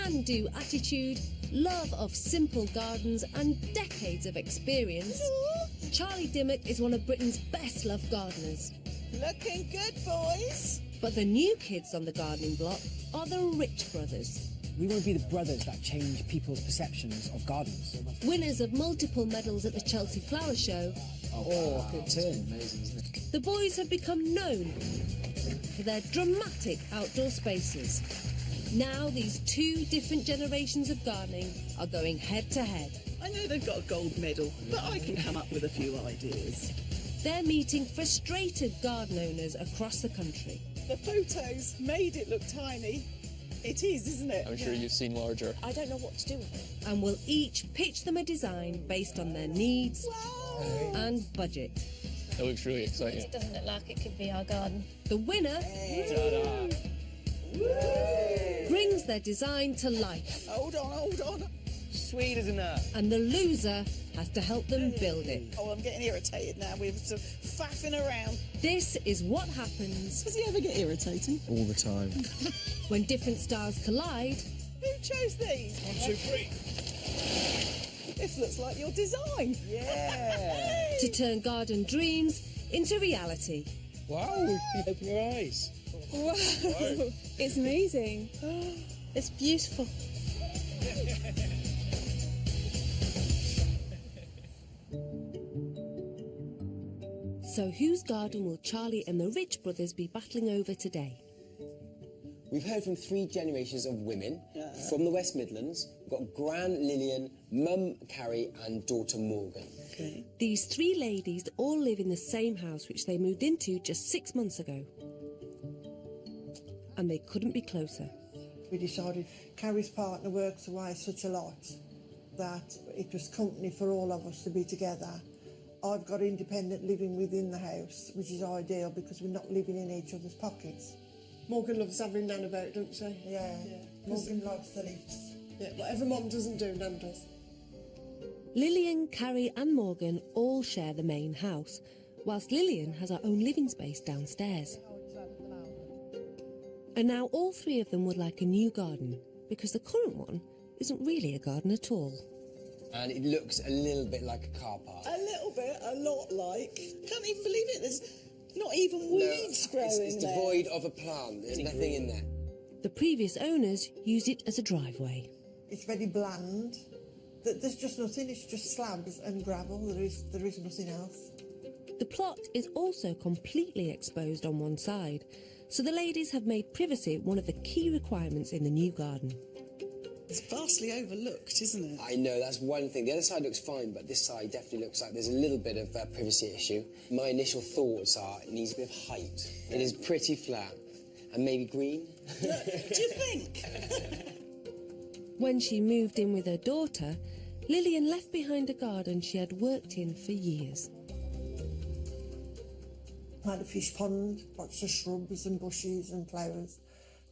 can-do attitude, love of simple gardens and decades of experience, Charlie Dimmock is one of Britain's best-loved gardeners. Looking good, boys. But the new kids on the gardening block are the Rich brothers. We want to be the brothers that change people's perceptions of gardens. Winners of multiple medals at the Chelsea Flower Show. Oh, good turn. Amazing, isn't it? The boys have become known for their dramatic outdoor spaces. Now these two different generations of gardening are going head-to-head. I know they've got a gold medal, but I can come up with a few ideas. They're meeting frustrated garden owners across the country. The photos made it look tiny. It is, isn't it? I'm sure you've seen larger. I don't know what to do with it. And will each pitch them a design based on their needs and budget. It looks really exciting. It doesn't look like it could be our garden. The winner brings their design to life. Hold on. Sweet, isn't that? And the loser has to help them build it. Oh, I'm getting irritated now with some faffing around. This is what happens Does he ever get irritating? All the time. when different styles collide. Who chose these? 1, 2, 3. This looks like your design. Yeah. To turn garden dreams into reality. Wow, open your eyes. Wow. It's amazing. It's beautiful. So whose garden will Charlie and the Rich brothers be battling over today? We've heard from 3 generations of women from the West Midlands. We've got Gran Lillian, Mum Carrie and daughter Morgan. Okay. These 3 ladies all live in the same house which they moved into just 6 months ago. And they couldn't be closer. We decided Carrie's partner works away such a lot that it was company for all of us to be together. I've got independent living within the house, which is ideal because we're not living in each other's pockets. Morgan loves having Nan about, don't she? Yeah. Morgan likes the lifts. Yeah, whatever Mum doesn't do, Nan does. Lillian, Carrie and Morgan all share the main house, whilst Lillian has her own living space downstairs. And now all 3 of them would like a new garden, because the current one isn't really a garden at all. And it looks a little bit like a car park. A little bit, a lot like. Can't even believe it. There's not even weeds growing it's there. devoid of a plant. There's nothing in there. The previous owners used it as a driveway. It's very bland. There's just nothing, it's just slabs and gravel. There is nothing else. The plot is also completely exposed on one side, so the ladies have made privacy one of the key requirements in the new garden. It's vastly overlooked, isn't it? I know, that's one thing. The other side looks fine, but this side definitely looks like there's a little bit of privacy issue. My initial thoughts are it needs a bit of height. It is pretty flat. And maybe green. Do you think? When she moved in with her daughter, Lillian left behind a garden she had worked in for years. I had a fish pond, lots of shrubs and bushes and flowers,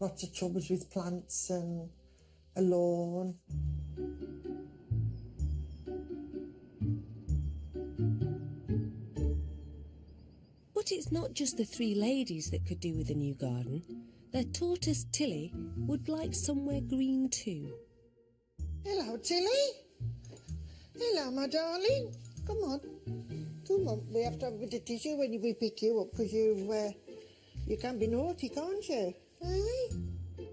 lots of tubs with plants and a lawn. But it's not just the 3 ladies that could do with a new garden. Their tortoise Tilly would like somewhere green too. Hello, Tilly. Hello, my darling. Come on. We have to have a bit of tissue when we pick you up because you can be naughty, can't you? Eh?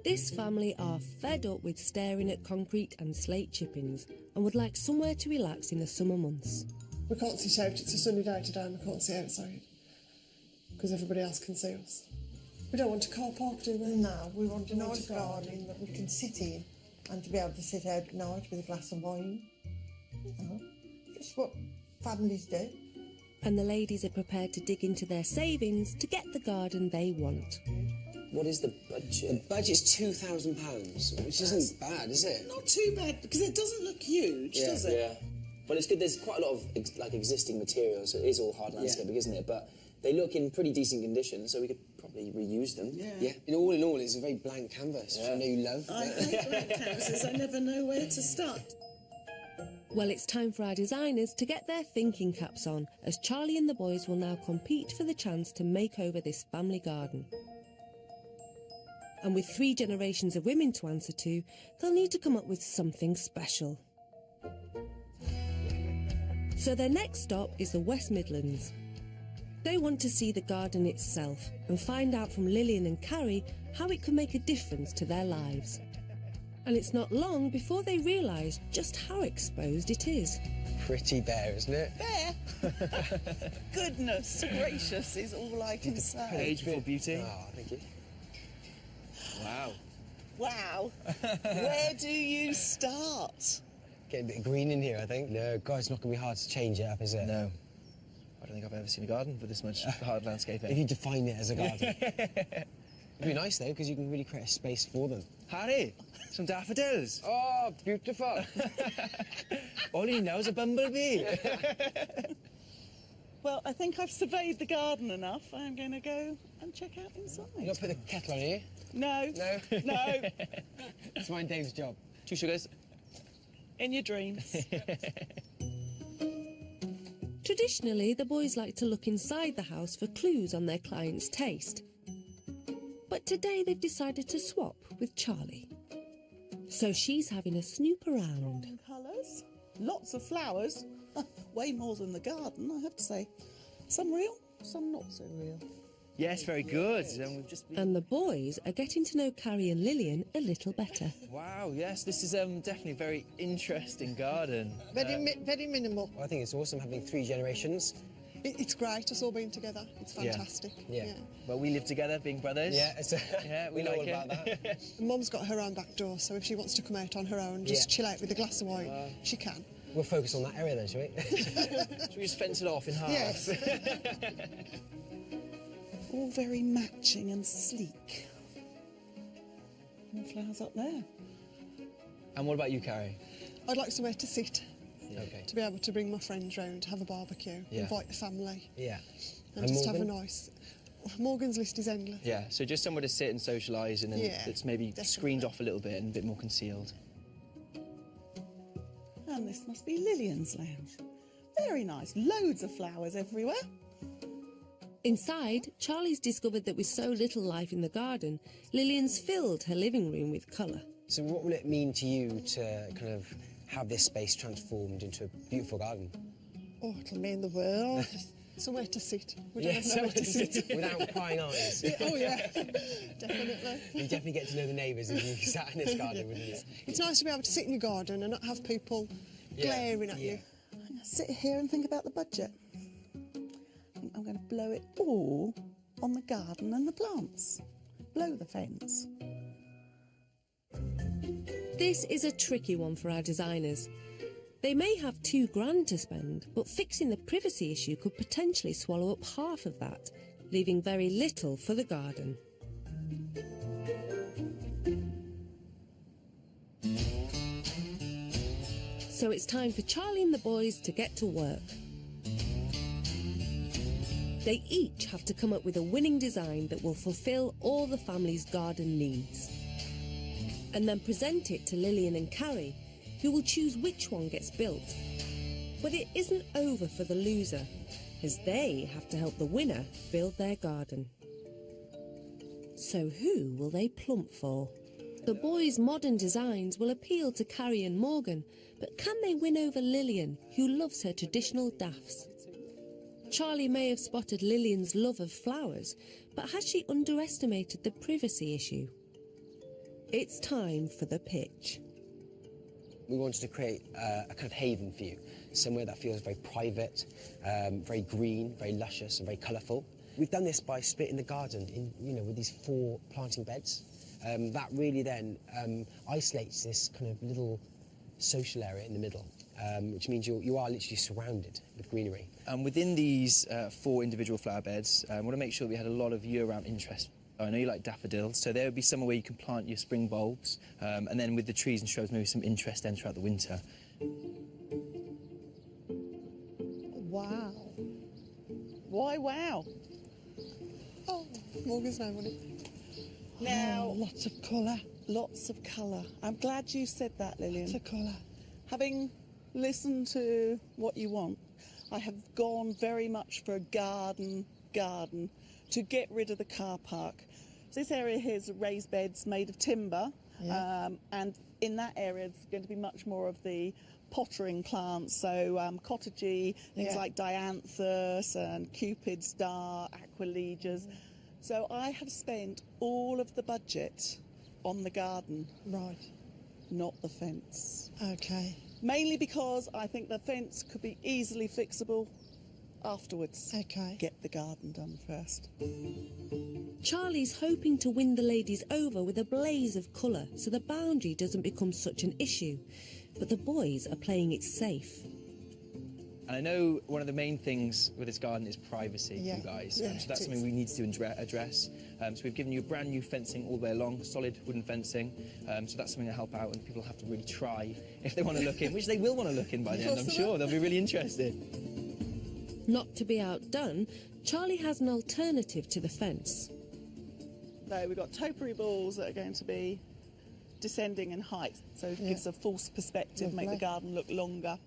This family are fed up with staring at concrete and slate chippings and would like somewhere to relax in the summer months. We can't sit out, it's a sunny day today and we can't sit outside because everybody else can see us. We don't want a car park, do we? No, we want a nice garden that we can sit in and to be able to sit out at night with a glass of wine. Just what families do. And the ladies are prepared to dig into their savings to get the garden they want. What is the budget? The budget's £2,000, which isn't bad, is it? Not too bad, because it doesn't look huge, does it? Yeah. Well, it's good. There's quite a lot of existing materials, so it is all hard landscaping, isn't it? But they look in pretty decent condition, so we could probably reuse them. Yeah. In all, it's a very blank canvas, which I know you love. I hate blank canvases. I never know where to start. Well, it's time for our designers to get their thinking caps on, as Charlie and the boys will now compete for the chance to make over this family garden. And with 3 generations of women to answer to, they'll need to come up with something special. So their next stop is the West Midlands. They want to see the garden itself and find out from Lillian and Carrie how it could make a difference to their lives. And it's not long before they realise just how exposed it is. Pretty bare, isn't it? There. Goodness gracious is all I can say. Age before beauty. Oh, thank you. Wow. Wow. Where do you start? Getting a bit of green in here, I think. No, God, it's not going to be hard to change it up, is it? No. I don't think I've ever seen a garden with this much hard landscaping. If you define it as a garden. It'd be nice, though, because you can really create a space for them. Harry, some daffodils. Oh, beautiful. All you need now is a bumblebee. Well, I think I've surveyed the garden enough. I'm going to go and check out inside. You got to put the kettle on here? No. No? No. It's mine Dave's job. 2 sugars. In your dreams. Traditionally, the boys like to look inside the house for clues on their client's taste. But today they've decided to swap with Charlie. So she's having a snoop around. Colours. Lots of flowers. Way more than the garden, I have to say. Some real, some not so real. Yes, very good. And we've just been... And the boys are getting to know Carrie and Lillian a little better. Wow, yes, this is definitely a very interesting garden. Very minimal. Well, I think it's awesome having 3 generations. It's great, us all being together. It's fantastic. Yeah. Well, we live together, being brothers. Yeah, Yeah, we know like all about it. that. Mum's got her own back door, so if she wants to come out on her own, just chill out with a glass of wine, she can. We'll focus on that area then, shall we? Should we just fence it off in half? Yes. All very matching and sleek. More flowers up there. And what about you, Carrie? I'd like somewhere to sit, Okay. to be able to bring my friends round, have a barbecue, invite the family, Yeah. and just have a nice... Morgan's list is endless. Yeah, so just somewhere to sit and socialise and then it's maybe screened off a little bit and a bit more concealed. And this must be Lillian's lounge. Very nice. Loads of flowers everywhere. Inside, Charlie's discovered that with so little life in the garden, Lillian's filled her living room with colour. So what will it mean to you to kind of have this space transformed into a beautiful garden? Oh, it'll mean the world. Somewhere to sit. We don't know somewhere where to sit. Without prying eyes. Oh, yeah. Definitely. You definitely get to know the neighbours if you sat in this garden, wouldn't you? It's nice to be able to sit in your garden and not have people glaring at you. I'm going to sit here and think about the budget. I think I'm going to blow it all on the garden and the plants. Blow the fence. This is a tricky one for our designers. They may have $2,000 to spend, but fixing the privacy issue could potentially swallow up half of that, leaving very little for the garden. So it's time for Charlie and the boys to get to work. They each have to come up with a winning design that will fulfil all the family's garden needs. And then present it to Lillian and Carrie, who will choose which one gets built. But it isn't over for the loser, as they have to help the winner build their garden. So who will they plump for? The boys' modern designs will appeal to Carrie and Morgan, but can they win over Lillian, who loves her traditional daffs? Charlie may have spotted Lillian's love of flowers, but has she underestimated the privacy issue? It's time for the pitch. We wanted to create a kind of haven for you, somewhere that feels very private, very green, very luscious and very colourful. We've done this by splitting the garden in, with these 4 planting beds. That really then isolates this kind of little social area in the middle, which means you are literally surrounded with greenery. And within these 4 individual flower beds, I want to make sure that we had a lot of year-round interest. I know you like daffodils, so there would be somewhere where you can plant your spring bulbs, and then with the trees and shrubs, maybe some interest then throughout the winter. Wow. Why wow? Oh, Morgan's name on it. Now, Lots of colour. lots of colour. I'm glad you said that, Lillian. Lots of colour. Having listened to what you want, I have gone very much for a garden, to get rid of the car park, So this area here is raised beds made of timber, and in that area there's going to be much more of the pottering plants, so cottagey, things like dianthus and Cupid's dart, aquiledias. So I have spent all of the budget on the garden. Right. Not the fence. Okay. Mainly because I think the fence could be easily fixable afterwards. Okay. Get the garden done first. Charlie's hoping to win the ladies over with a blaze of colour so the boundary doesn't become such an issue. But the boys are playing it safe. And I know one of the main things with this garden is privacy for you guys. Yeah, So that's something we need to address. So we've given you brand new fencing all the way along, solid wooden fencing. So that's something to help out, and people have to really try if they want to look in, which they will want to look in by the end, I'm sure. They'll be really interested. Not to be outdone, Charlie has an alternative to the fence. So we've got topiary balls that are going to be descending in height, so it gives a false perspective, make the garden look longer.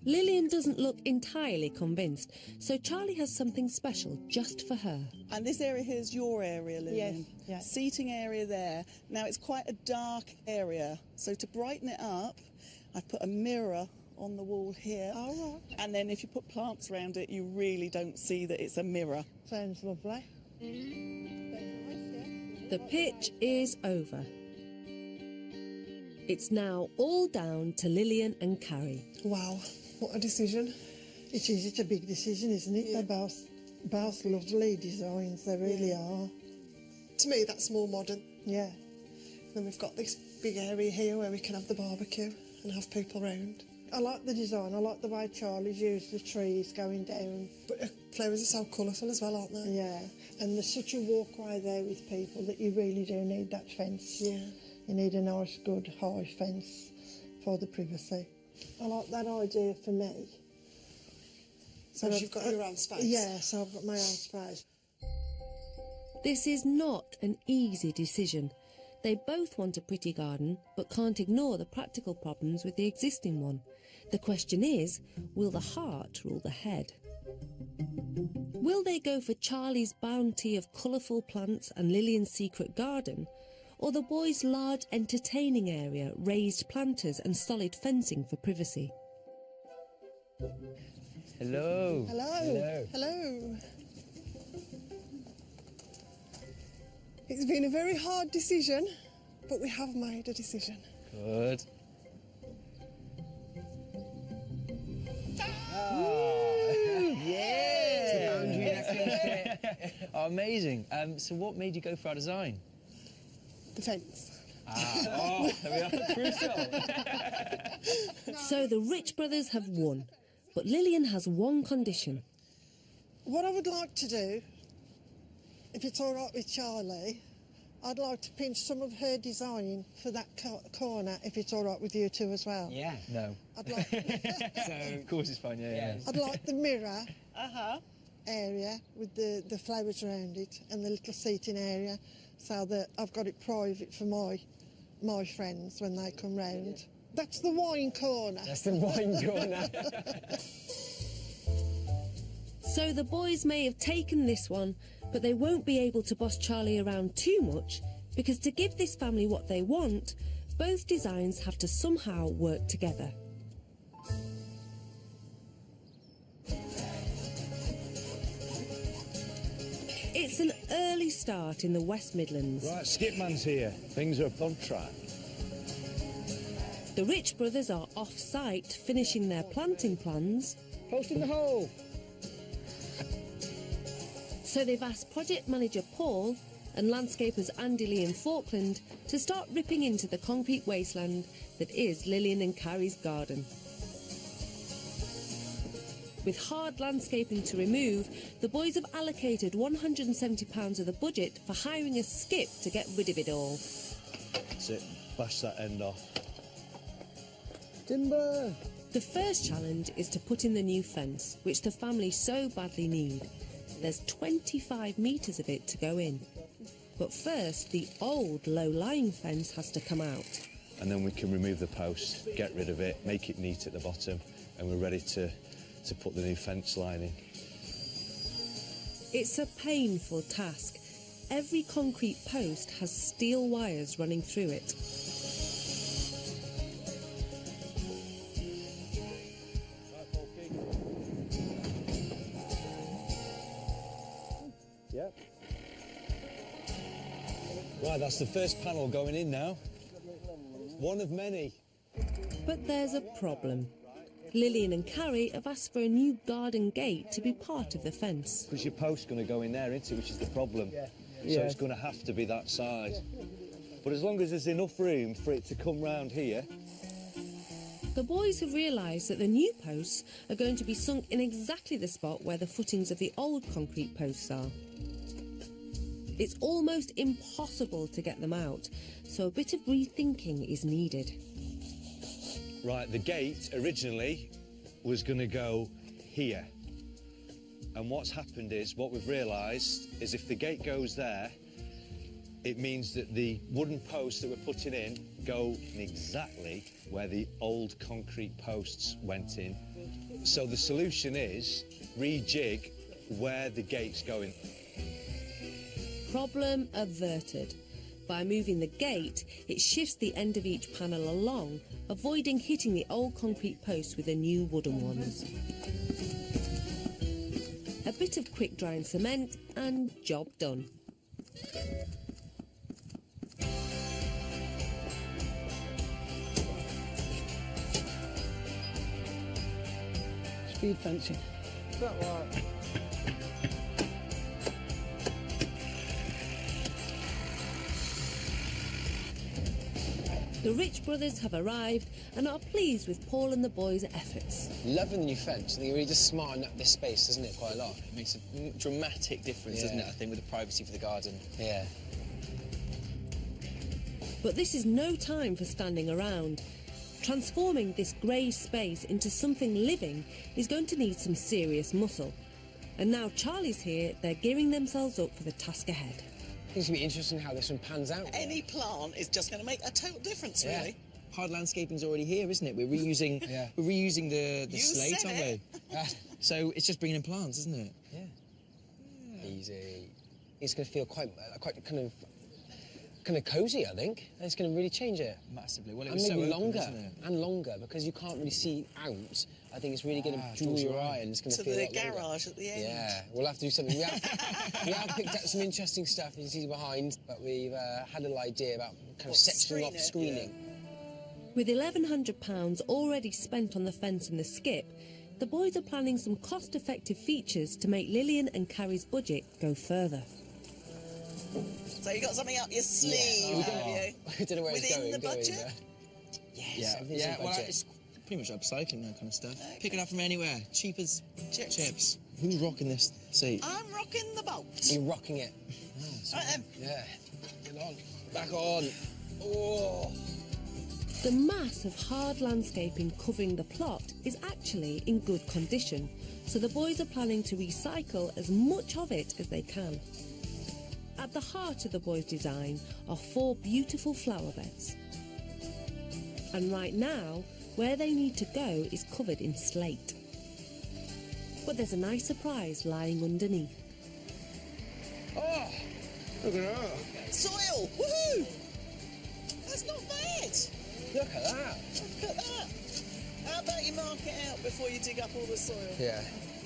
Lillian doesn't look entirely convinced, so Charlie has something special just for her. And this area here is your area, Lillian. Yes. Seating area there. Now it's quite a dark area, so to brighten it up, I've put a mirror on the wall here. All right. And then if you put plants around it, you really don't see that it's a mirror. Sounds lovely. The pitch is over. It's now all down to Lillian and Carrie. Wow, what a decision. It is. It's a big decision, isn't it? Yeah. They're both lovely designs. They really are. To me, that's more modern. Yeah. Then we've got this big area here where we can have the barbecue and have people round. I like the design. I like the way Charlie's used the trees going down. But the flowers are so colourful as well, aren't they? Yeah. And there's such a walkway there with people that you really do need that fence. Yeah. You need a nice, good, high fence for the privacy. I like that idea for me. So you've got your own space? Yeah, so I've got my own space. This is not an easy decision. They both want a pretty garden, but can't ignore the practical problems with the existing one. The question is, will the heart rule the head? Will they go for Charlie's bounty of colourful plants and Lillian's secret garden, or the boys' large entertaining area, raised planters and solid fencing for privacy? Hello. Hello. Hello. It's been a very hard decision, but we have made a decision. Good. Yeah! Oh, amazing. So what made you go for our design? The fence. Oh, there we are. Crucial. So the Rich brothers have won, but Lillian has one condition. What I would like to do, if it's all right with Charlie, I'd like to pinch some of her design for that corner, if it's all right with you two as well. Yeah. No. I'd like, Of course it's fine, yeah. I'd like the mirror area with the flowers around it and the little seating area, so that I've got it private for my friends when they come round. That's the wine corner. That's the wine corner. So the boys may have taken this one, but they won't be able to boss Charlie around too much, because to give this family what they want, both designs have to somehow work together. It's an early start in the West Midlands. Right, Skipman's here. Things are on track. The Rich brothers are off-site finishing their planting plans. Post in the hole. So they've asked project manager Paul and landscapers Andy Lee and Falkland to start ripping into the concrete wasteland that is Lillian and Carrie's garden. With hard landscaping to remove, the boys have allocated £170 of the budget for hiring a skip to get rid of it all. That's it. Bash that end off. Timber! The first challenge is to put in the new fence, which the family so badly need. There's 25 metres of it to go in. But first, the old low-lying fence has to come out. And then we can remove the post, get rid of it, make it neat at the bottom, and we're ready to put the new fence line in. It's a painful task, every concrete post has steel wires running through it. Yep. Right, that's the first panel going in now. One of many. But there's a problem. Lillian and Carrie have asked for a new garden gate to be part of the fence. Because your post's going to go in there, isn't it, which is the problem. So it's going to have to be that size. But as long as there's enough room for it to come round here. The boys have realised that the new posts are going to be sunk in exactly the spot where the footings of the old concrete posts are. It's almost impossible to get them out, so a bit of rethinking is needed. Right, the gate originally was going to go here. And what's happened is, what we've realised is if the gate goes there, it means that the wooden posts that we're putting in go in exactly where the old concrete posts went in. So the solution is rejig where the gate's going. Problem averted. By moving the gate, it shifts the end of each panel along, avoiding hitting the old concrete posts with the new wooden ones. A bit of quick drying cement and job done. Speed fencing. Is that right? The Rich brothers have arrived and are pleased with Paul and the boys' efforts. Loving the new fence. I think it really just smartened up this space, doesn't it, quite a lot? It makes a dramatic difference, doesn't it, I think, with the privacy for the garden. Yeah. But this is no time for standing around. Transforming this grey space into something living is going to need some serious muscle. And now Charlie's here, they're gearing themselves up for the task ahead. I think it's going to be interesting how this one pans out. Any plant is just going to make a total difference, Yeah. really. Hard landscaping's already here, isn't it? We're reusing, we're reusing the You slate, said aren't it. we? So it's just bringing in plants, isn't it? Yeah. Easy. It's going to feel quite kind of cosy, I think. And it's going to really change it. Massively. Well, it And was maybe so open, longer. isn't it? And longer, because you can't really see out. I think it's really going to draw your eye and it's going To feel the a lot longer. garage at the end. Yeah, we'll have to do something. We have picked up some interesting stuff you can see behind, but we've had a little idea about kind of sectioning off screening. With £1,100 already spent on the fence and the skip, the boys are planning some cost-effective features to make Lillian and Carrie's budget go further. So you got something up your sleeve, have you? I don't know where it's going. Within the budget? Yes, everything's in Well, budget. it's pretty much upcycling that kind of stuff. Pick it up from anywhere, cheap as chips. Who's rocking this seat? I'm rocking the boat. You're rocking it. Right then. Yeah. Get on. Back on. Oh. The mass of hard landscaping covering the plot is actually in good condition, so the boys are planning to recycle as much of it as they can. At the heart of the boys' design are 4 beautiful flower beds. And right now, where they need to go is covered in slate. But there's a nice surprise lying underneath. Oh, look at that. Soil! Woohoo! That's not bad. Look at that. Look at that. How about you mark it out before you dig up all the soil? Yeah.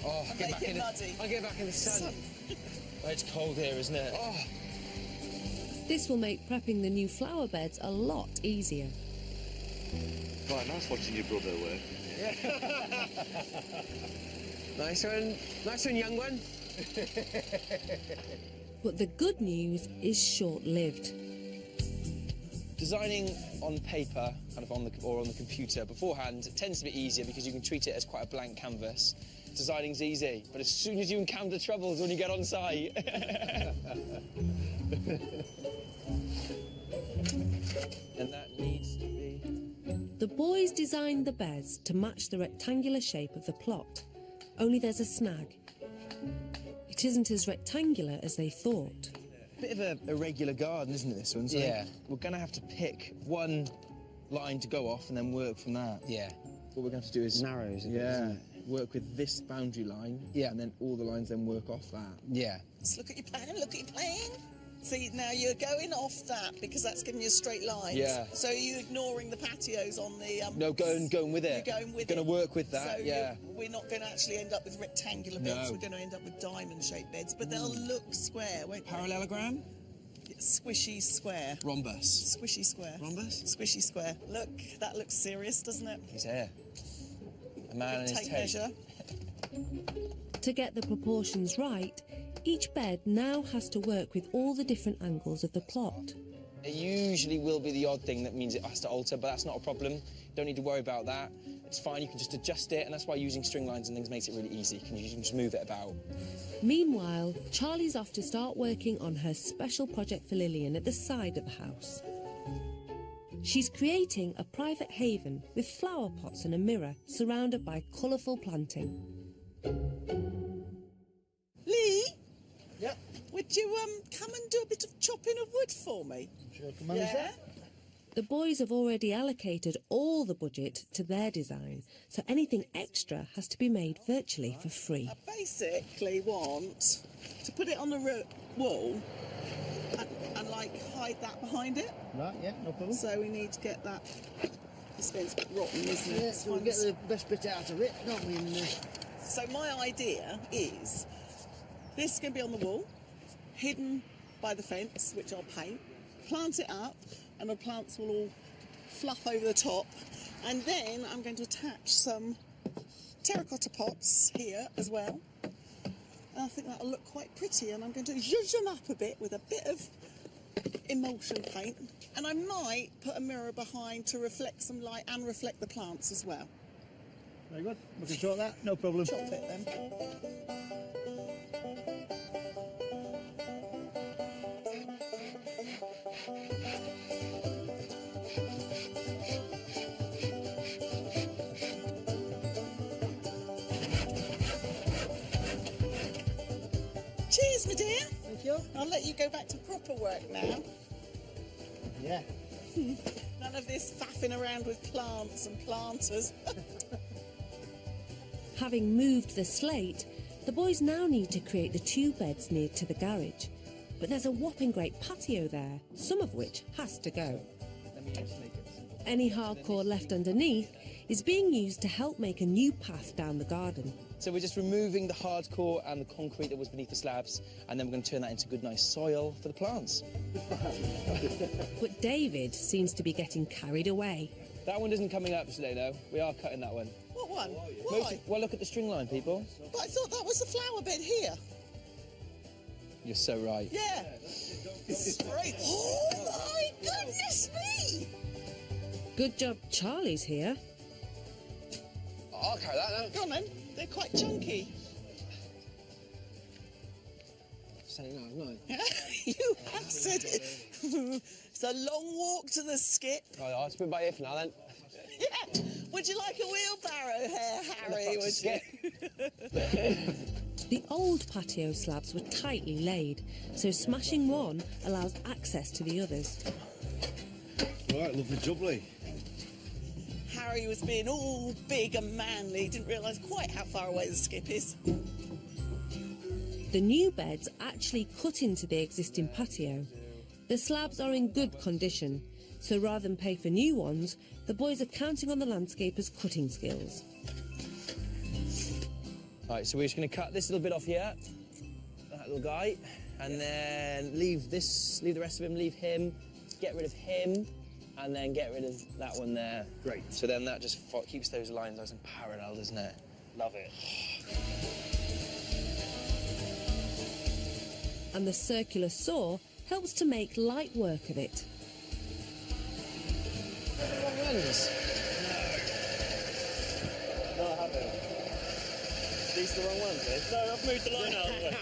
Oh, And get make back it in muddy. I'll get back in the sun. It's cold here, isn't it? Oh. This will make prepping the new flower beds a lot easier. Quite nice watching your brother work. Nice one, young one. But the good news is short-lived. Designing on paper, kind of on the computer beforehand, it tends to be easier because you can treat it as quite a blank canvas. Designing's easy, but as soon as you encounter troubles when you get on site. And that needs to be... The boys designed the beds to match the rectangular shape of the plot. Only there's a snag. It isn't as rectangular as they thought. Bit of a irregular garden, isn't it, this one? So Yeah. We're going to have to pick one line to go off and then work from that. Yeah. What we're going to have to do is... Narrows a bit, Yeah. isn't it? Work with this boundary line. Yeah. And then all the lines then work off that. Yeah. Let's look at your plan, look at your plan. See, now you're going off that because that's giving you straight lines. Yeah. So are you ignoring the patios on the... No, going with it. You're going with Going to work with that, so yeah. we're not going to actually end up with rectangular beds. We're going to end up with diamond-shaped beds, but they'll look square, won't they? Parallelogram? Squishy square. Rhombus. Squishy square. Rhombus? Squishy square. Look, that looks serious, doesn't it? He's here. A man and his Take tape. measure. To get the proportions right, each bed now has to work with all the different angles of the plot. It usually will be the odd thing that means it has to alter, but that's not a problem. Don't need to worry about that. It's fine, you can just adjust it, and that's why using string lines and things makes it really easy. You can just move it about. Meanwhile, Charlie's off to start working on her special project for Lillian at the side of the house. She's creating a private haven with flower pots and a mirror surrounded by colourful planting. Lee? Yep. Would you come and do a bit of chopping of wood for me? Sure, can manage that. The boys have already allocated all the budget to their design, so anything extra has to be made virtually for free. I basically want to put it on the wall and like hide that behind it. Right, yeah, no problem. So we need to get that. This bit's a bit rotten, isn't it? Yeah, so we'll get the best bit out of it, don't we? So my idea is this is going to be on the wall, hidden by the fence, which I'll paint, plant it up, and the plants will all fluff over the top. And then I'm going to attach some terracotta pots here as well. And I think that'll look quite pretty. And I'm going to zhuzh them up a bit with a bit of emulsion paint. And I might put a mirror behind to reflect some light and reflect the plants as well. Very good. We can sort that, no problem. Chop it then. Cheers, my dear. Thank you. I'll let you go back to proper work now. Yeah. None of this faffing around with plants and planters. Having moved the slate, the boys now need to create the two beds near to the garage. But there's a whopping great patio there, some of which has to go. Any hardcore left underneath is being used to help make a new path down the garden. So we're just removing the hardcore and the concrete that was beneath the slabs, and then we're going to turn that into good, nice soil for the plants. But David seems to be getting carried away. That one isn't coming up today, though. We are cutting that one. What one? Why? Well, look at the string line, people. But I thought that was the flower bed here. You're so right. Yeah. Straight. Oh my goodness me! Good job Charlie's here. I'll carry that now. Go on then. They're quite chunky. Say no, no. You have said it. It's a long walk to the skip. Oh, I'll spin by here for now then. Yeah. Would you like a wheelbarrow here, Harry? Would you? The old patio slabs were tightly laid, so smashing one allows access to the others. Right, lovely jubbly. Harry was being all big and manly, didn't realise quite how far away the skip is. The new beds actually cut into the existing patio. The slabs are in good condition, so rather than pay for new ones, the boys are counting on the landscaper's cutting skills. Right, so we're just going to cut this little bit off here, that little guy, and then leave the rest of him, leave him, get rid of him, and then get rid of that one there. Great. So then that just keeps those lines nice and parallel, doesn't it? Love it. And the circular saw helps to make light work of it. Wrong ones. No, I haven't. These are the wrong ones, eh? No, I've moved the line out of the way.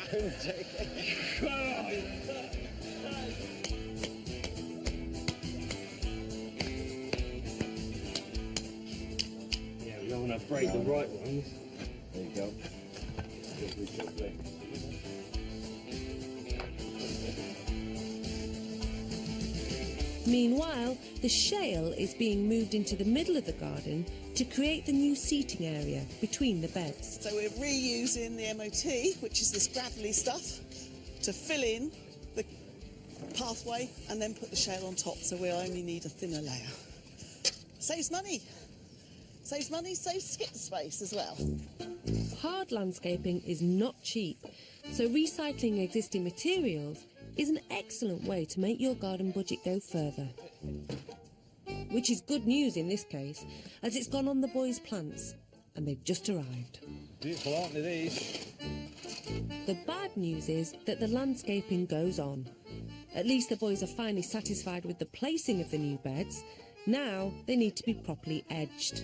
Yeah, we don't want to break the right ones. There you go. Lovely jubbly. Meanwhile, the shale is being moved into the middle of the garden to create the new seating area between the beds. So we're reusing the MOT, which is this gravelly stuff, to fill in the pathway and then put the shale on top, so we'll only need a thinner layer. Saves money. Saves money, saves skip space as well. Hard landscaping is not cheap, so recycling existing materials is an excellent way to make your garden budget go further. Which is good news in this case, as it's gone on the boys' plants, and they've just arrived. Beautiful, aren't they, these? The bad news is that the landscaping goes on. At least the boys are finally satisfied with the placing of the new beds. Now they need to be properly edged.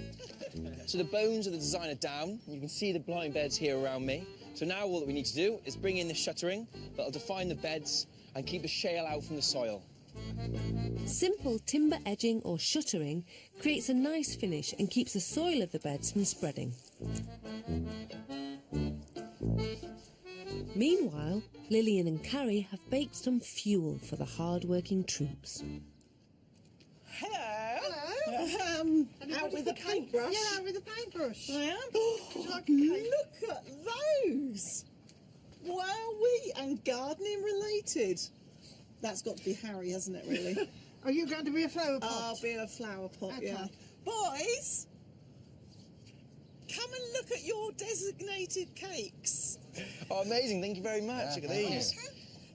So the bones of the design are down. You can see the blind beds here around me. So now all that we need to do is bring in the shuttering that'll define the beds and keep the shale out from the soil. Simple timber edging or shuttering creates a nice finish and keeps the soil of the beds from spreading. Meanwhile, Lillian and Carrie have baked some fuel for the hard-working troops. Hello. Hello. Out with the paintbrush. Yeah, with the paintbrush. I am. Look at those. Wowee. And gardening related. That's got to be Harry, hasn't it, really? Are you going to be a flower pot? I'll be a flower pot, Okay. yeah. Boys, come and look at your designated cakes. Oh, amazing. Thank you very much. Look at these.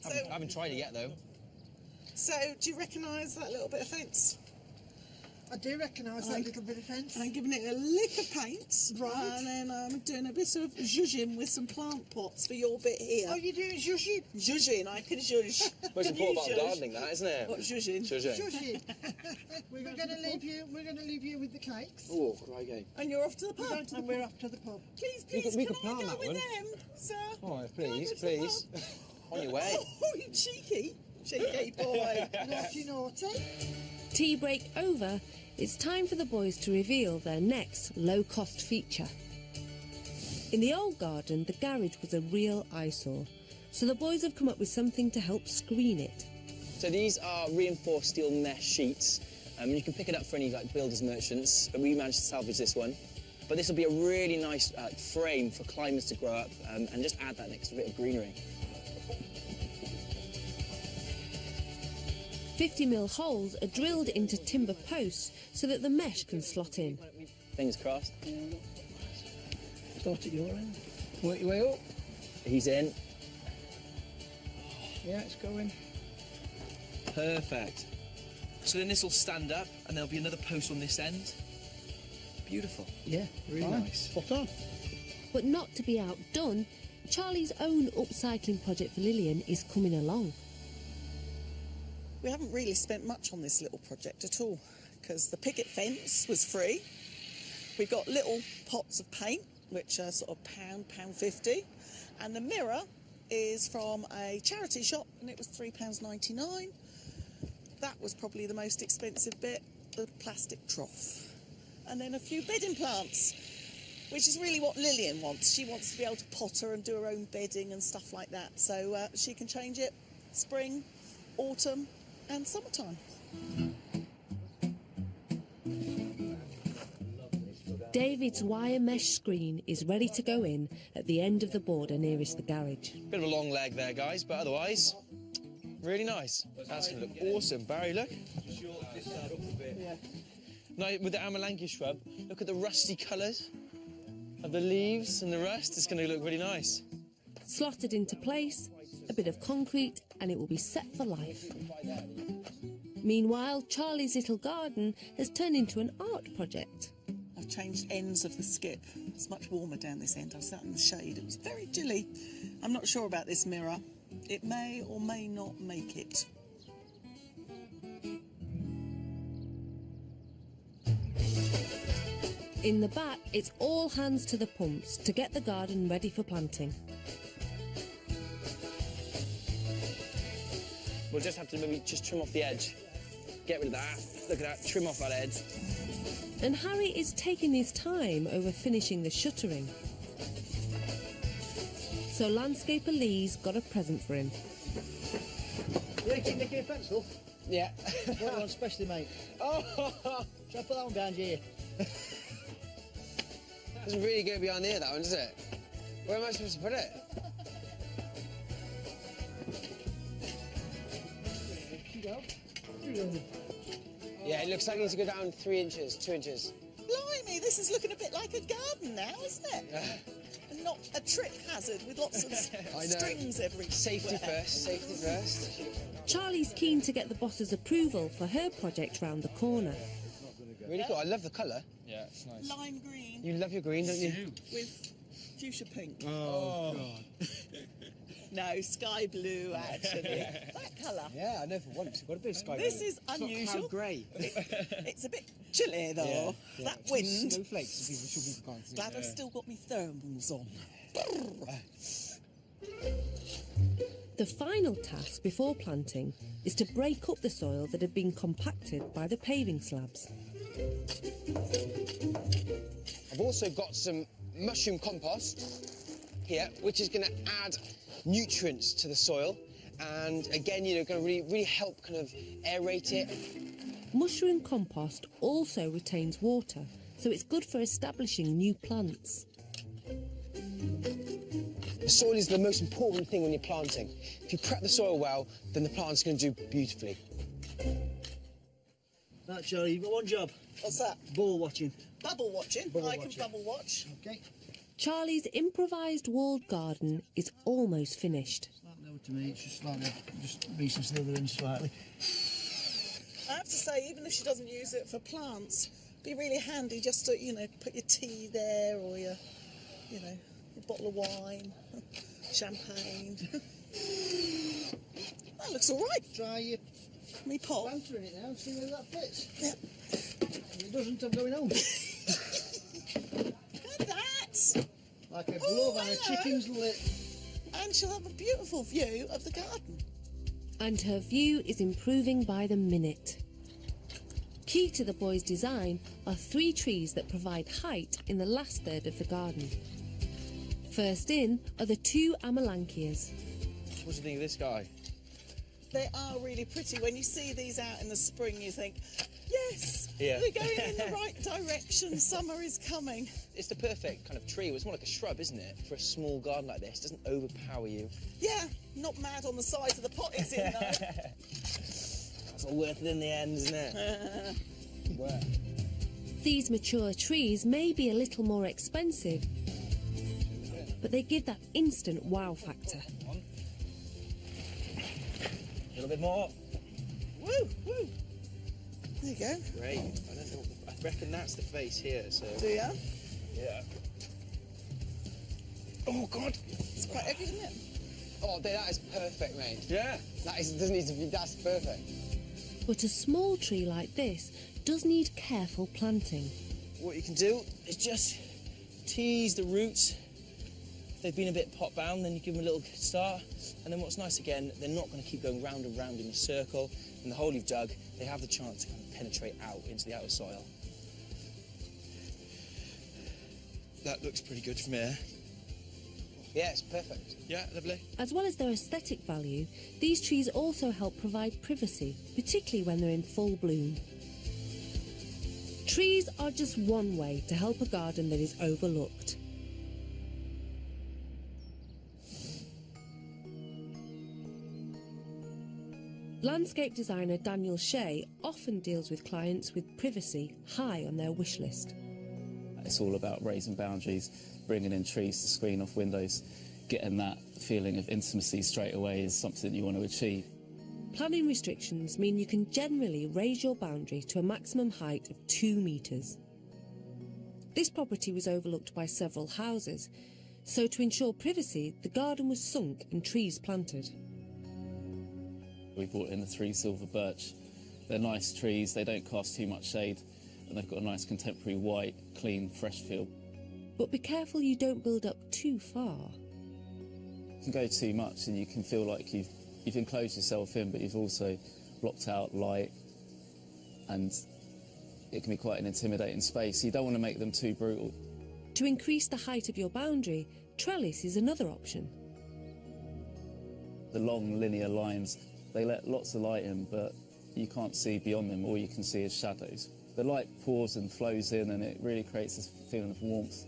So, I haven't tried it yet, though. so do you recognise that little bit of fence? I do recognise that little bit of fence. I'm giving it a lick of paint. Right. And then I'm doing a bit of zhuzhing with some plant pots for your bit here. Oh, you're doing zhuzhing? Zhuzhing, I can zhuzh. Most Can you important about zhuzh? gardening, that, isn't it? What, zhuzhing? Zhuzhing. Zhuzhing. We're going to leave you. We're going to leave you with the cakes. Oh, crikey. And you're off to the pub. And we're up to the pub. Please, We please, can can I plan go that with one. them, sir? Oh, Can I go please, to the please. pub? On your way. Oh, you cheeky boy. Naughty, naughty. Tea break over, it's time for the boys to reveal their next low-cost feature. In the old garden, the garage was a real eyesore, so the boys have come up with something to help screen it. So these are reinforced steel mesh sheets. You can pick it up for any like builders merchants, but we managed to salvage this one. But this will be a really nice frame for climbers to grow up and just add that extra bit of greenery. 50mm holes are drilled into timber posts so that the mesh can slot in. Fingers crossed. Start at your end. Work your way up. He's in. Yeah, it's going. Perfect. So then this will stand up and there'll be another post on this end. Beautiful. Yeah, Really fine. nice. Spot on. But not to be outdone, Charlie's own upcycling project for Lillian is coming along. We haven't really spent much on this little project at all because the picket fence was free. We got little pots of paint, which are sort of £1.50, and the mirror is from a charity shop and it was £3.99. That was probably the most expensive bit, the plastic trough. And then a few bedding plants, which is really what Lillian wants. She wants to be able to potter and do her own bedding and stuff like that. So she can change it spring, autumn and summertime. David's wire mesh screen is ready to go in at the end of the border nearest the garage. Bit of a long leg there, guys, but otherwise, really nice. That's going to look awesome. Barry, look. Yeah. Now, with the Amelanchier shrub, look at the rusty colours of the leaves and the rust. It's going to look really nice. Slotted into place, a bit of concrete, and it will be set for life. Meanwhile, Charlie's little garden has turned into an art project. I've changed ends of the skip. It's much warmer down this end. I sat in the shade. It was very chilly. I'm not sure about this mirror. It may or may not make it. In the back, it's all hands to the pumps to get the garden ready for planting. We'll just have to maybe just trim off the edge. Get rid of that. Look at that. Trim off that edge. And Harry is taking his time over finishing the shuttering. So landscaper Lee's got a present for him. You keep nicking your pencil? Yeah. What one especially, mate? Oh! Shall I put that one behind you? Doesn't really go behind here, that one, does it? Where am I supposed to put it? Yeah, it looks like it needs to go down 3 inches, 2 inches. Blimey, this is looking a bit like a garden now, isn't it? And not a trip hazard with lots of strings everywhere. Safety first, safety first. Charlie's keen to get the boss's approval for her project round the corner. Really cool. I love the colour. Yeah, it's nice. Lime green You love your green, don't you? with fuchsia pink. Oh, God. No, sky blue, actually. That colour. Yeah, I know for once. We've got a bit of sky This blue. is It's not unusual. cloud grey. It's a bit chilly, though. Yeah. That Two wind. Snowflakes, so people should be can't see. Glad I've still got my thermals on. The final task before planting is to break up the soil that had been compacted by the paving slabs. I've also got some mushroom compost here, which is going to add nutrients to the soil, and again, you know, going to really help kind of aerate it. Mushroom compost also retains water, so it's good for establishing new plants. The soil is the most important thing when you're planting. If you prep the soil well, then the plant's going to do beautifully. Right, Charlie, you've got one job. What's that? Ball watching. Bubble watching. Bubble I watching. can bubble watch. Okay. Charlie's improvised walled garden is almost finished. Slightly over to me, it's just slightly, just recess the other end slightly. I have to say, even if she doesn't use it for plants, it'd be really handy just to, you know, put your tea there or your, you know, your bottle of wine, champagne. That looks all right. Try your Me pot. planter in it now, see whether that fits. Yep. If it doesn't, I'm going home. Look at that. Like a glove on a hello. chicken's lip. And she'll have a beautiful view of the garden. And her view is improving by the minute. Key to the boys' design are 3 trees that provide height in the last third of the garden. First in are the 2 Amelanchias. What do you think of this guy? They are really pretty. When you see these out in the spring, you think, yes, Yeah. we're going in the right direction. Summer is coming. It's the perfect kind of tree. It's more like a shrub, isn't it? For a small garden like this. It doesn't overpower you. Yeah, not mad on the size of the pot it's in, though. It's all worth it in the end, isn't it? These mature trees may be a little more expensive, but they give that instant wow factor. A little bit more. Woo, woo. There you go. Great. I don't know. I reckon that's the face here. So. Do ya? Yeah. Oh God. It's quite heavy, isn't it? Oh, that is perfect, mate. Yeah. Doesn't need to be. That's perfect. But a small tree like this does need careful planting. What you can do is just tease the roots. If they've been a bit pot bound, then you give them a little start. And then what's nice again, they're not going to keep going round and round in a circle. In the hole you've dug, they have the chance to kind of penetrate out into the outer soil. That looks pretty good from here. Yeah, it's perfect. Yeah, lovely. As well as their aesthetic value, these trees also help provide privacy, particularly when they're in full bloom. Trees are just one way to help a garden that is overlooked. Landscape designer Daniel Shea often deals with clients with privacy high on their wish list. It's all about raising boundaries, bringing in trees to screen off windows. Getting that feeling of intimacy straight away is something you want to achieve. Planning restrictions mean you can generally raise your boundary to a maximum height of 2 metres. This property was overlooked by several houses, so to ensure privacy, the garden was sunk and trees planted. We brought in the 3 silver birch. They're nice trees, they don't cast too much shade, and they've got a nice contemporary white, clean, fresh feel. But be careful you don't build up too far. You can go too much and you can feel like you've enclosed yourself in, but you've also blocked out light, and it can be quite an intimidating space. You don't want to make them too brutal. To increase the height of your boundary, trellis is another option. The long linear lines, they let lots of light in, but you can't see beyond them. All you can see is shadows. The light pours and flows in, and it really creates this feeling of warmth.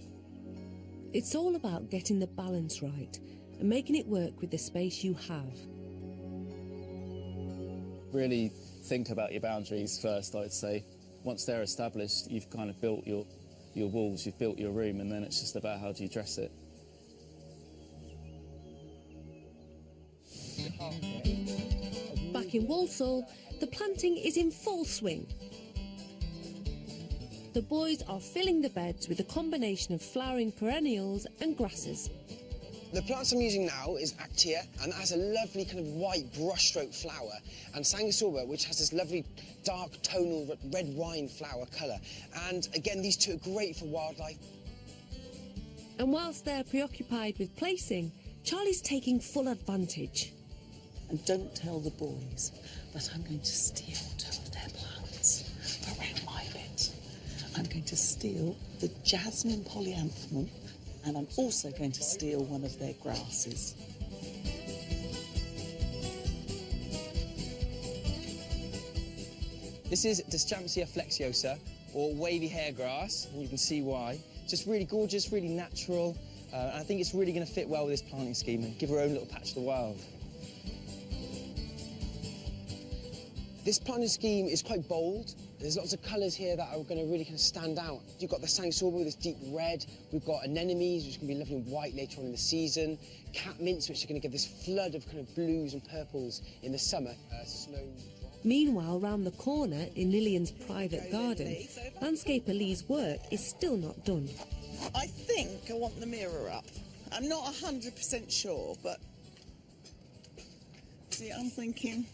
It's all about getting the balance right and making it work with the space you have. really think about your boundaries first, I'd say. Once they're established, you've kind of built your walls, you've built your room, and then it's just about how do you dress it. Back in Walsall, the planting is in full swing. The boys are filling the beds with a combination of flowering perennials and grasses. The plants I'm using now is Actea, and that has a lovely kind of white brushstroke flower, and Sanguisulba, which has this lovely dark tonal red wine flower colour. And again, these two are great for wildlife. And whilst they're preoccupied with placing, Charlie's taking full advantage. And don't tell the boys that I'm going to steal two of their plants around my bit. I'm going to steal the jasmine polyanthemum, and I'm also going to steal one of their grasses. This is Deschampsia flexiosa, or wavy hair grass, and you can see why. Just really gorgeous, really natural, and I think it's really going to fit well with this planting scheme and give her own little patch of the wild. This planting scheme is quite bold. There's lots of colours here that are going to really kind of stand out. You've got the Sanguisulba with this deep red. We've got anemones, which can be lovely and white later on in the season. Catmints, which are going to give this flood of kind of blues and purples in the summer. Meanwhile, round the corner in Lillian's private garden, landscaper Lee's work is still not done. I think I want the mirror up. I'm not 100% sure, but... See, I'm thinking...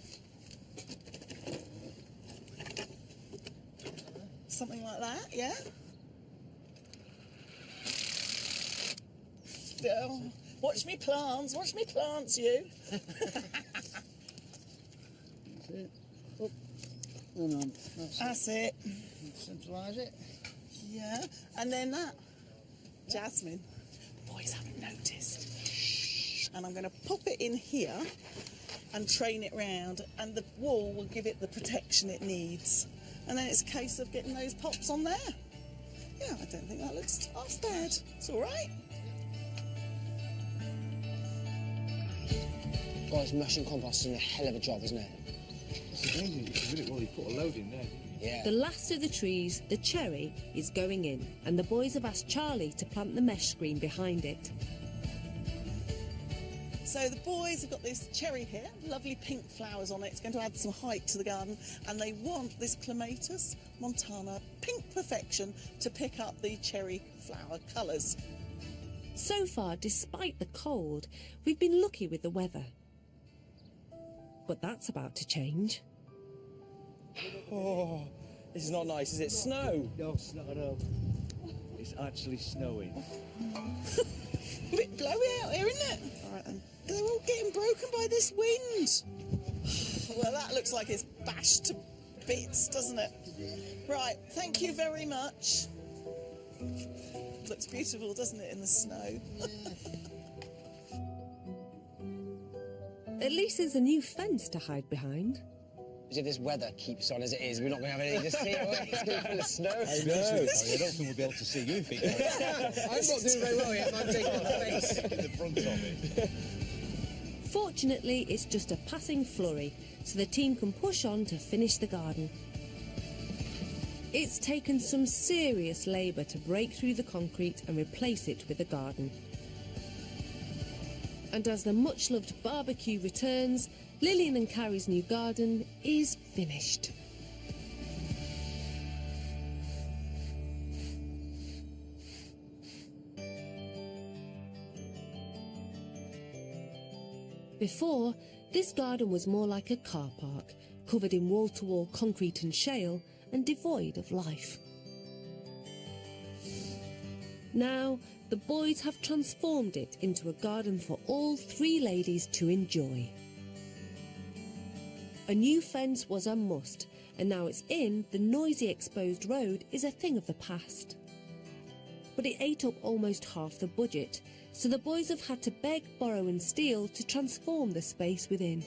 something like that, yeah? Oh, watch me plants, you. That's it. Oh, hang on. That's it. Centralise it. Yeah, and then that. Jasmine. Boys haven't noticed. And I'm going to pop it in here and train it round, and the wall will give it the protection it needs. And then it's a case of getting those pops on there. Yeah, I don't think that looks half bad. It's all right. Guys, mushing compost is a hell of a job, isn't it? It's amazing. It's really well, you put a load in there. Yeah. The last of the trees, the cherry, is going in, and the boys have asked Charlie to plant the mesh screen behind it. So the boys have got this cherry here, lovely pink flowers on it. It's going to add some height to the garden, and they want this Clematis montana pink perfection to pick up the cherry flower colours. So far, despite the cold, we've been lucky with the weather. But that's about to change. Oh, this is not nice, is it? Snow? No, it's not at all. It's actually snowing. A bit blowy out here, isn't it? All right, then. They're all getting broken by this wind. Well, that looks like it's bashed to bits, doesn't it? Right, thank you very much. Looks beautiful, doesn't it, in the snow? At least there's a new fence to hide behind. If this weather keeps on as it is, we're not going to have anything to see. It's going to be full of snow. I know. I don't think we'll be able to see you, Peter. I'm not doing very well yet. I'm taking my face. In the front of it. Fortunately, it's just a passing flurry, so the team can push on to finish the garden. It's taken some serious labour to break through the concrete and replace it with a garden. And as the much-loved barbecue returns, Lillian and Carrie's new garden is finished. Before, this garden was more like a car park, covered in wall-to-wall concrete and shale and devoid of life. Now, the boys have transformed it into a garden for all three ladies to enjoy. A new fence was a must, and now it's in, the noisy exposed road is a thing of the past. But it ate up almost half the budget, so the boys have had to beg, borrow and steal to transform the space within.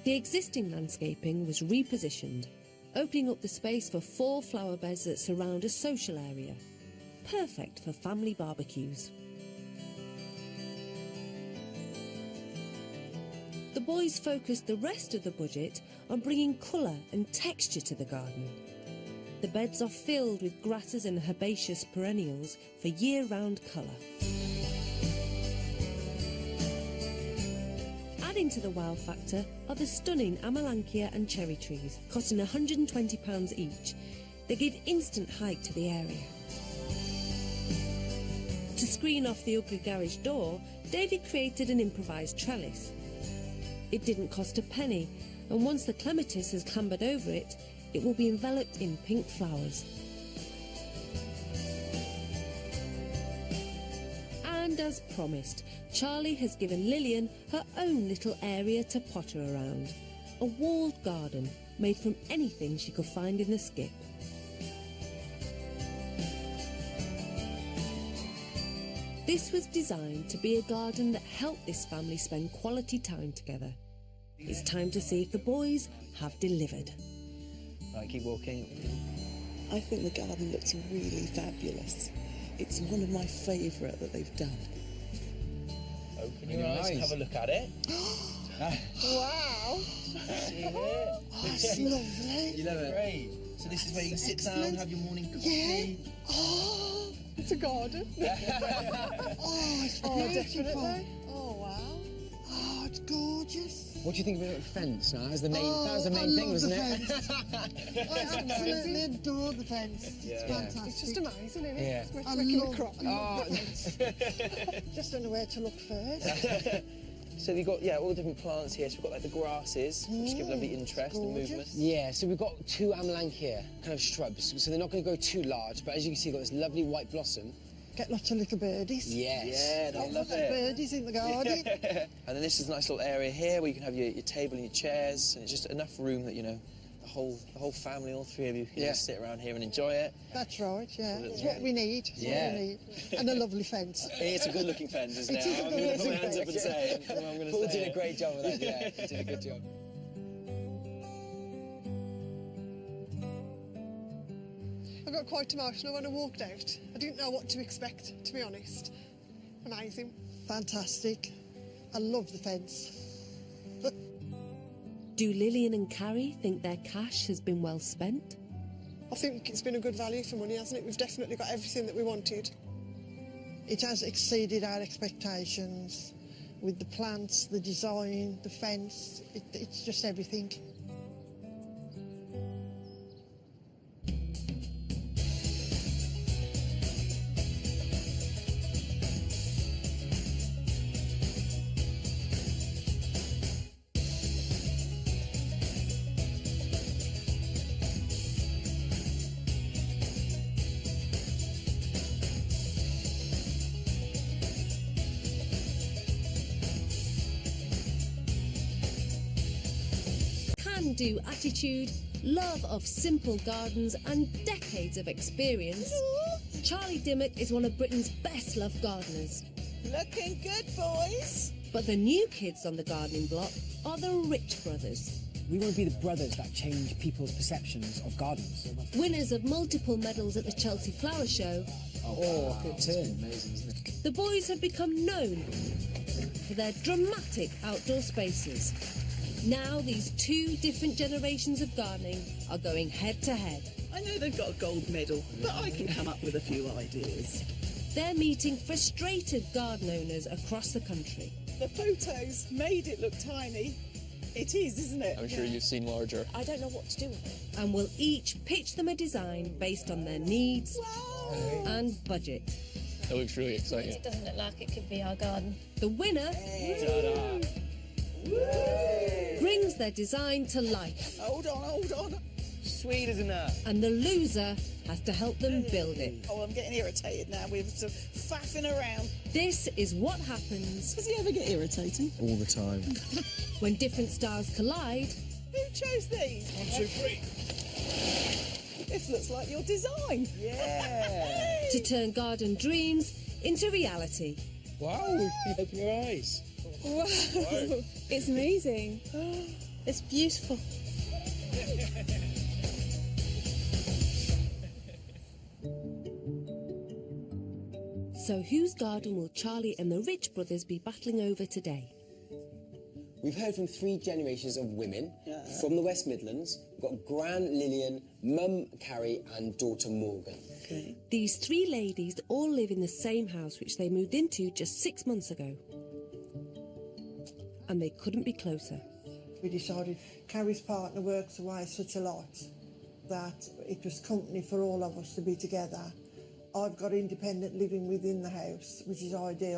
The existing landscaping was repositioned, opening up the space for 4 flower beds that surround a social area. Perfect for family barbecues. The boys focused the rest of the budget on bringing colour and texture to the garden. The beds are filled with grasses and herbaceous perennials for year-round colour. Adding to the wow factor are the stunning Amelanchier and cherry trees, costing £120 each. They give instant height to the area. To screen off the ugly garage door, David created an improvised trellis. It didn't cost a penny, and once the clematis has clambered over it, it will be enveloped in pink flowers. And as promised, Charlie has given Lillian her own little area to potter around. A walled garden made from anything she could find in the skip. This was designed to be a garden that helped this family spend quality time together. It's time to see if the boys have delivered. Right, keep walking. I think the garden looks really fabulous. It's one of my favourite that they've done. Open your eyes and have a look at it. Wow! See it? Oh, it's lovely. You love it? Great. So this is where you can sit down, have your morning coffee. Yeah. Oh, it's a garden. Oh, it's beautiful. Definitely. Oh, wow. Oh, it's gorgeous. What do you think about the fence now? That was the main, Oh, that was the main I thing, love wasn't the it? I absolutely adore the fence. It's fantastic. It's just amazing, isn't it? Yeah. It's I making me love, cry. I love the fence. Just don't know where to look first. So we've got, all the different plants here. So we've got like the grasses, which give lovely interest and gorgeous. movement. Yeah, so we've got two Amelanchier kind of shrubs, so they're not going to go too large, but as you can see, got this lovely white blossom. Get lots of little birdies. Yes. Yeah, they love Lots of it. birdies in the garden. And then this is a nice little area here where you can have your table and your chairs, and it's just enough room that, the whole family, all three of you can just sit around here and enjoy it. That's right, yeah. It's what we need. It's Yeah. what we need. And a lovely fence. It's a good-looking fence, isn't it? It is a I'm going to put my good-looking hands up and fence. say it. I'm going to Paul say did a it. great job with that, yeah. He did a good job. I got quite emotional when I walked out. I didn't know what to expect, to be honest. Amazing. Fantastic. I love the fence. Do Lillian and Carrie think their cash has been well spent? I think it's been a good value for money, hasn't it? We've definitely got everything that we wanted. It has exceeded our expectations with the plants, the design, the fence. It's just everything. Can-do attitude, love of simple gardens and decades of experience, Charlie Dimmock is one of Britain's best-loved gardeners. Looking good, boys. But the new kids on the gardening block are the Rich brothers. We want to be the brothers that change people's perceptions of gardens. Winners of multiple medals at the Chelsea Flower Show, Oh, good turn. Amazing, isn't it? the boys have become known for their dramatic outdoor spaces. Now these two different generations of gardening are going head-to-head. I know they've got a gold medal, but I can come up with a few ideas. They're meeting frustrated garden owners across the country. The photos made it look tiny. It is, isn't it? I'm sure you've seen larger. I don't know what to do with it. And will each pitch them a design based on their needs and budget. That looks really exciting. It doesn't look like it could be our garden. The winner brings their design to life, Hold on. Sweet, isn't that? and the loser has to help them build it. Oh, I'm getting irritated now with sort of faffing around. This is what happens Does he ever get irritating? All the time. when different styles collide. Who chose these? 1, 2, 3. This looks like your design. Yeah. To turn garden dreams into reality. Wow, open your eyes. Wow. It's amazing. It's beautiful. So whose garden will Charlie and the Rich brothers be battling over today? We've heard from 3 generations of women Yeah. from the West Midlands. We've got Gran Lillian, Mum Carrie and daughter Morgan. Okay. These 3 ladies all live in the same house which they moved into just 6 months ago. And they couldn't be closer. We decided Carrie's partner works away such a lot that it was company for all of us to be together. I've got independent living within the house, which is ideal.